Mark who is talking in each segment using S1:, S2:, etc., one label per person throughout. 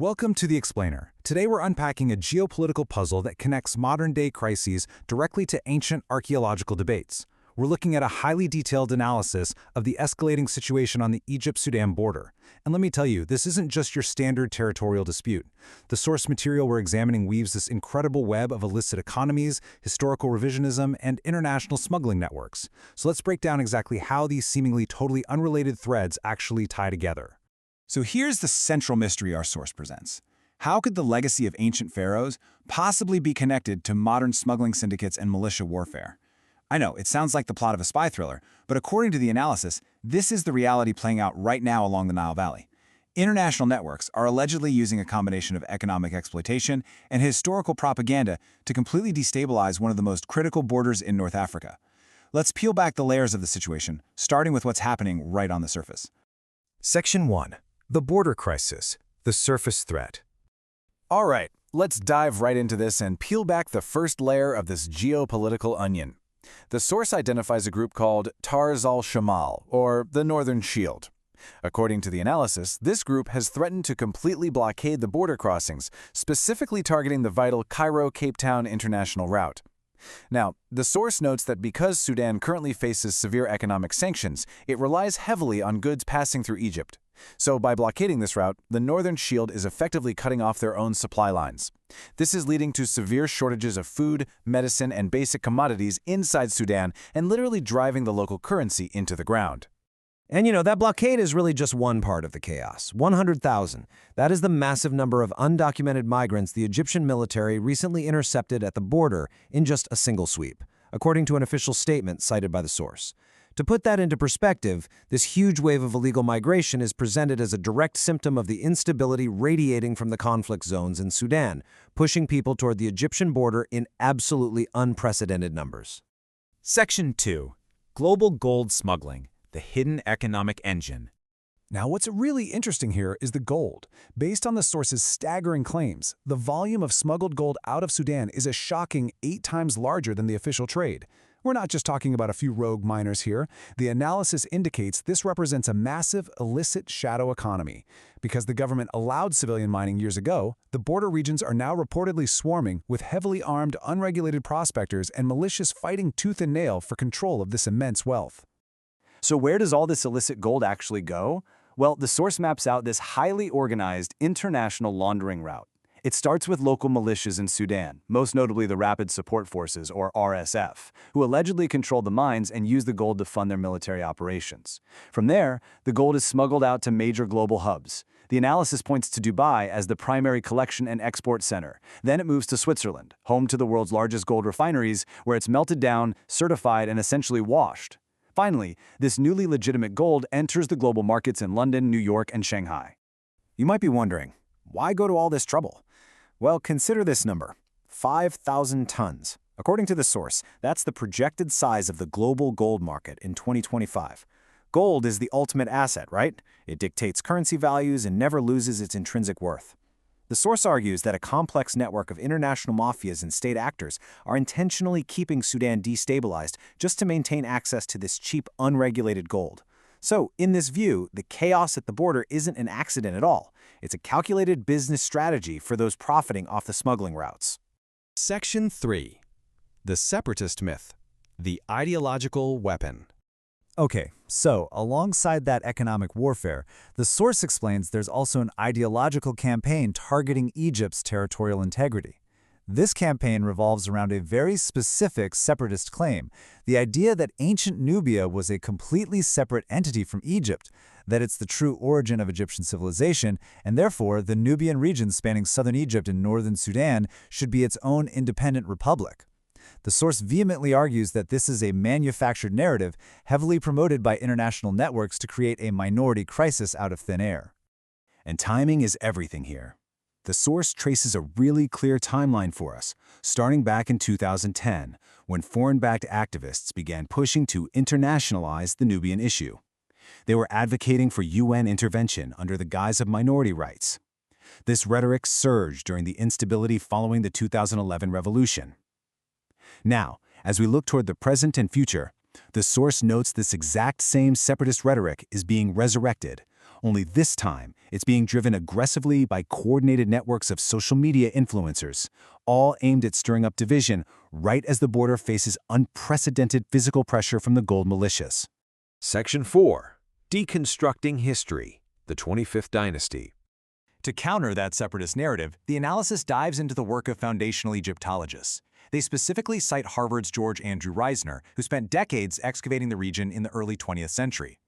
S1: Welcome to The Explainer. Today we're unpacking a geopolitical puzzle that connects modern-day crises directly to ancient archaeological debates. We're looking at a highly detailed analysis of the escalating situation on the Egypt-Sudan border. And let me tell you, this isn't just your standard territorial dispute. The source material we're examining weaves this incredible web of illicit economies, historical revisionism, and international smuggling networks. So let's break down exactly how these seemingly totally unrelated threads actually tie together.
S2: So here's the central mystery our source presents. How could the legacy of ancient pharaohs possibly be connected to modern smuggling syndicates and militia warfare? I know, it sounds like the plot of a spy thriller, but according to the analysis, this is the reality playing out right now along the Nile Valley. International networks are allegedly using a combination of economic exploitation and historical propaganda to completely destabilize one of the most critical borders in North Africa. Let's peel back the layers of the situation, starting with what's happening right on the surface.
S1: Section 1. The border crisis, the surface threat.
S3: All right, let's dive right into this and peel back the first layer of this geopolitical onion. The source identifies a group called Tarz al-Shamal, or the Northern Shield. According to the analysis, this group has threatened to completely blockade the border crossings, specifically targeting the vital Cairo-Cape Town international route. Now, the source notes that because Sudan currently faces severe economic sanctions, it relies heavily on goods passing through Egypt. So by blockading this route, the Northern Shield is effectively cutting off their own supply lines. This is leading to severe shortages of food, medicine, and basic commodities inside Sudan and literally driving the local currency into the ground.
S4: And that blockade is really just one part of the chaos. 100,000. That is the massive number of undocumented migrants the Egyptian military recently intercepted at the border in just a single sweep, according to an official statement cited by the source. To put that into perspective, this huge wave of illegal migration is presented as a direct symptom of the instability radiating from the conflict zones in Sudan, pushing people toward the Egyptian border in absolutely unprecedented numbers.
S5: Section 2. Global Gold Smuggling, the Hidden Economic Engine.
S1: Now, what's really interesting here is the gold. Based on the source's staggering claims, the volume of smuggled gold out of Sudan is a shocking 8 times larger than the official trade. We're not just talking about a few rogue miners here. The analysis indicates this represents a massive, illicit shadow economy. Because the government allowed civilian mining years ago, the border regions are now reportedly swarming with heavily armed, unregulated prospectors and militias fighting tooth and nail for control of this immense wealth.
S3: So where does all this illicit gold actually go? Well, the source maps out this highly organized international laundering route. It starts with local militias in Sudan, most notably the Rapid Support Forces, or RSF, who allegedly control the mines and use the gold to fund their military operations. From there, the gold is smuggled out to major global hubs. The analysis points to Dubai as the primary collection and export center. Then it moves to Switzerland, home to the world's largest gold refineries, where it's melted down, certified, and essentially washed. Finally, this newly legitimate gold enters the global markets in London, New York, and Shanghai.
S4: You might be wondering, why go to all this trouble? Well, consider this number, 5,000 tons. According to the source, that's the projected size of the global gold market in 2025. Gold is the ultimate asset, right? It dictates currency values and never loses its intrinsic worth. The source argues that a complex network of international mafias and state actors are intentionally keeping Sudan destabilized just to maintain access to this cheap, unregulated gold. So, in this view, the chaos at the border isn't an accident at all. It's a calculated business strategy for those profiting off the smuggling routes.
S5: Section 3. The Separatist Myth, the Ideological Weapon.
S6: Okay, so alongside that economic warfare, the source explains there's also an ideological campaign targeting Egypt's territorial integrity. This campaign revolves around a very specific separatist claim, the idea that ancient Nubia was a completely separate entity from Egypt, that it's the true origin of Egyptian civilization, and therefore the Nubian region spanning southern Egypt and northern Sudan should be its own independent republic. The source vehemently argues that this is a manufactured narrative heavily promoted by international networks to create a minority crisis out of thin air.
S2: And timing is everything here. The source traces a really clear timeline for us, starting back in 2010, when foreign-backed activists began pushing to internationalize the Nubian issue. They were advocating for UN intervention under the guise of minority rights. This rhetoric surged during the instability following the 2011 revolution. Now, as we look toward the present and future, the source notes this exact same separatist rhetoric is being resurrected,
S4: only this time it's being driven aggressively by coordinated networks of social media influencers, all aimed at stirring up division right as the border faces unprecedented physical pressure from the gold militias.
S7: Section 4. Deconstructing History, the 25th Dynasty.
S3: To counter that separatist narrative, the analysis dives into the work of foundational Egyptologists. They specifically cite Harvard's George Andrew Reisner, who spent decades excavating the region in the early 20th century.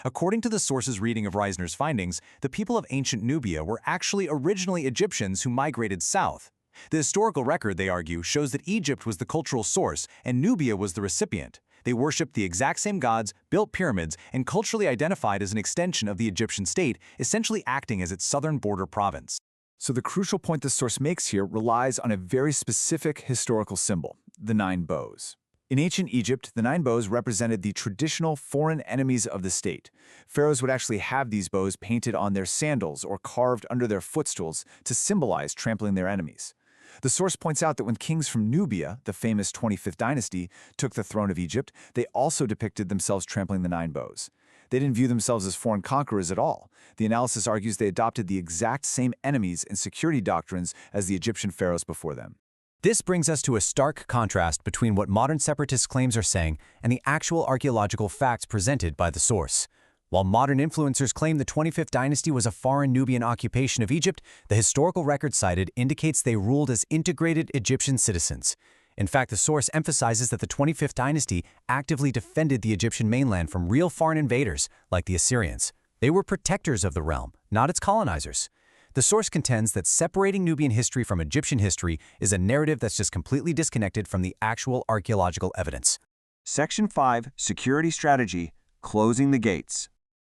S3: According to the source's reading of Reisner's findings, the people of ancient Nubia were actually originally Egyptians who migrated south. The historical record, they argue, shows that Egypt was the cultural source and Nubia was the recipient. They worshipped the exact same gods, built pyramids, and culturally identified as an extension of the Egyptian state, essentially acting as its southern border province.
S6: So the crucial point this source makes here relies on a very specific historical symbol, the 9 bows. In ancient Egypt, the 9 bows represented the traditional foreign enemies of the state. Pharaohs would actually have these bows painted on their sandals or carved under their footstools to symbolize trampling their enemies. The source points out that when kings from Nubia, the famous 25th dynasty, took the throne of Egypt, they also depicted themselves trampling the 9 bows. They didn't view themselves as foreign conquerors at all. The analysis argues they adopted the exact same enemies and security doctrines as the Egyptian pharaohs before them.
S1: This brings us to a stark contrast between what modern separatist claims are saying and the actual archaeological facts presented by the source. While modern influencers claim the 25th dynasty was a foreign Nubian occupation of Egypt, the historical record cited indicates they ruled as integrated Egyptian citizens. In fact, the source emphasizes that the 25th dynasty actively defended the Egyptian mainland from real foreign invaders, like the Assyrians. They were protectors of the realm, not its colonizers. The source contends that separating Nubian history from Egyptian history is a narrative that's just completely disconnected from the actual archaeological evidence.
S2: Section 5, Security Strategy, Closing the Gates.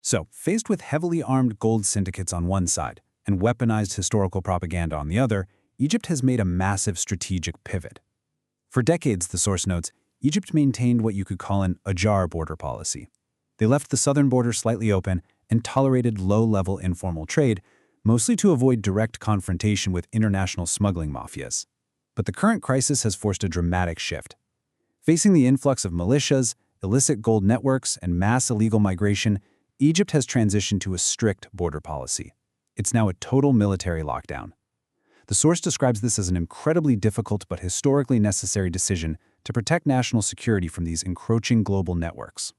S1: So, faced with heavily armed gold syndicates on one side and weaponized historical propaganda on the other, Egypt has made a massive strategic pivot. For decades, the source notes, Egypt maintained what you could call an ajar border policy. They left the southern border slightly open and tolerated low-level informal trade, mostly to avoid direct confrontation with international smuggling mafias. But the current crisis has forced a dramatic shift. Facing the influx of militias, illicit gold networks, and mass illegal migration, Egypt has transitioned to a strict border policy. It's now a total military lockdown. The source describes this as an incredibly difficult but historically necessary decision to protect national security from these encroaching global networks.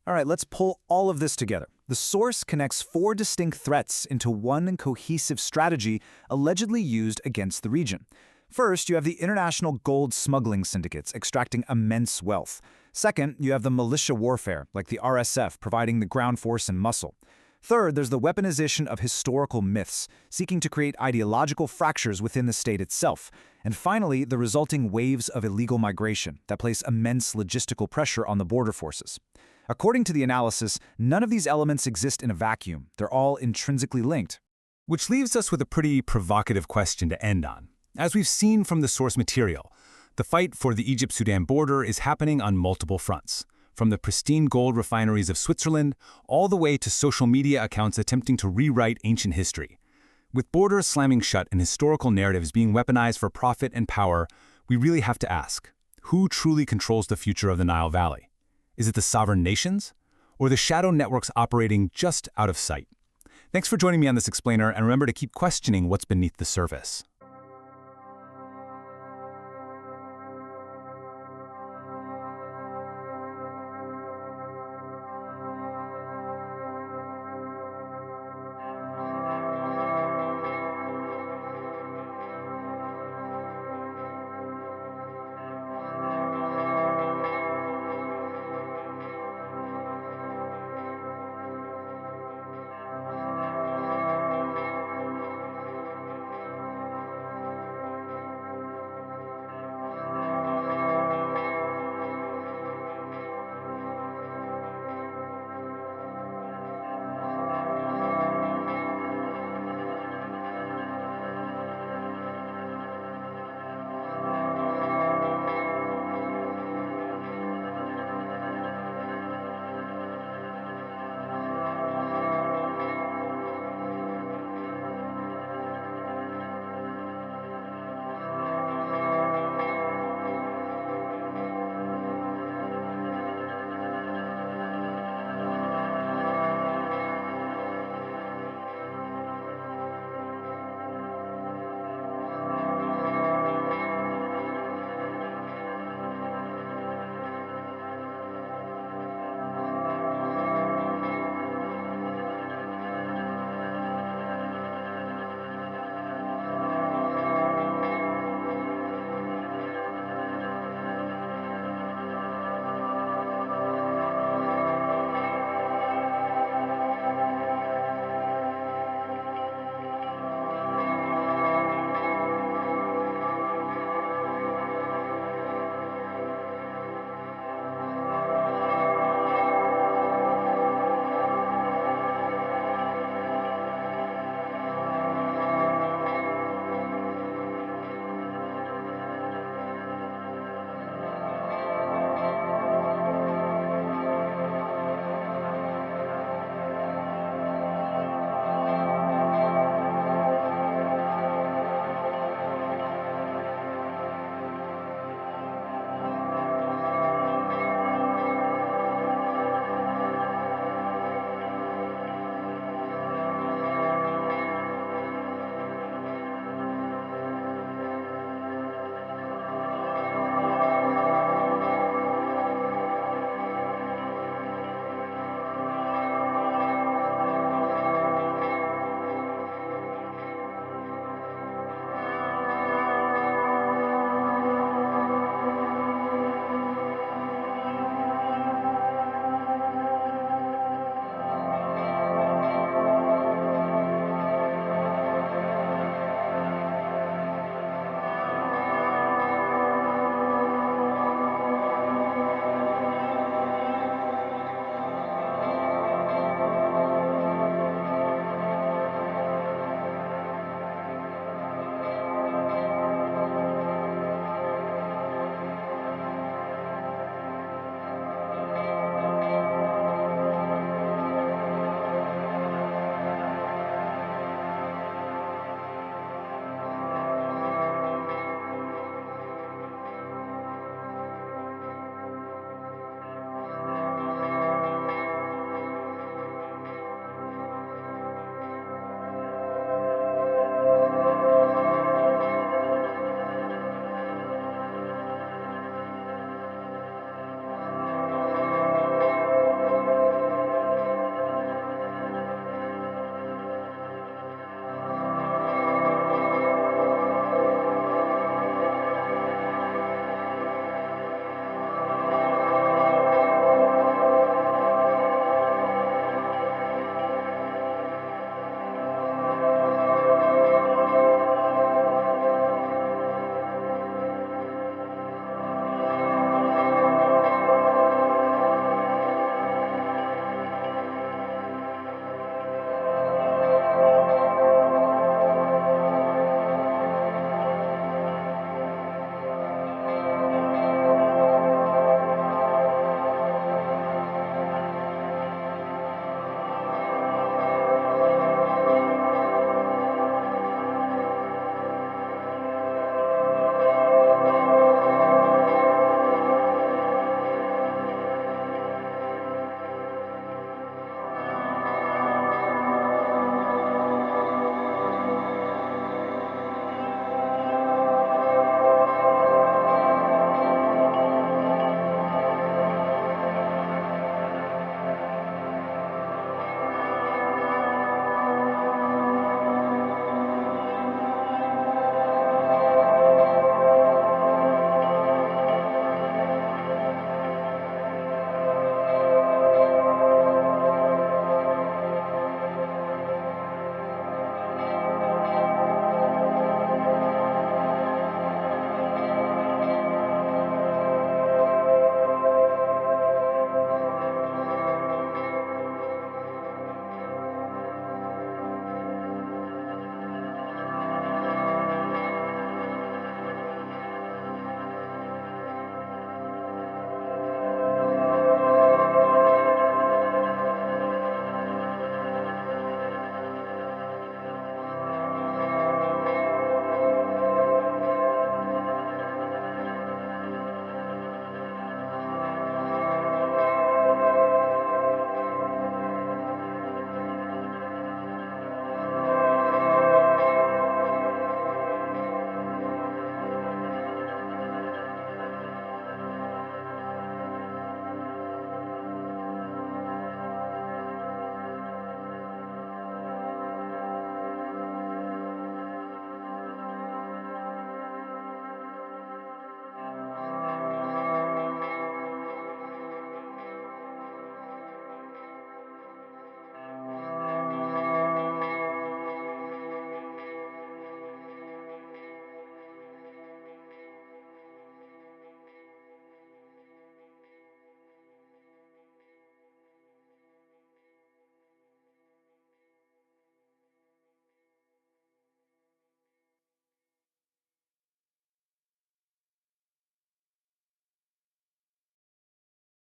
S6: All right, let's pull all of this together. The source connects 4 distinct threats into one cohesive strategy allegedly used against the region. First, you have the international gold smuggling syndicates extracting immense wealth. Second, you have the militia warfare, like the RSF, providing the ground force and muscle. Third, there's the weaponization of historical myths, seeking to create ideological fractures within the state itself. And finally, the resulting waves of illegal migration that place immense logistical pressure on the border forces. According to the analysis, none of these elements exist in a vacuum. They're all intrinsically linked.
S8: Which leaves us with a pretty provocative question to end on. As we've seen from the source material, the fight for the Egypt-Sudan border is happening on multiple fronts, from the pristine gold refineries of Switzerland all the way to social media accounts attempting to rewrite ancient history. With borders slamming shut and historical narratives being weaponized for profit and power, we really have to ask, who truly controls the future of the Nile Valley? Is it the sovereign nations, or the shadow networks operating just out of sight? Thanks for joining me on this explainer, and remember to keep questioning what's beneath the surface.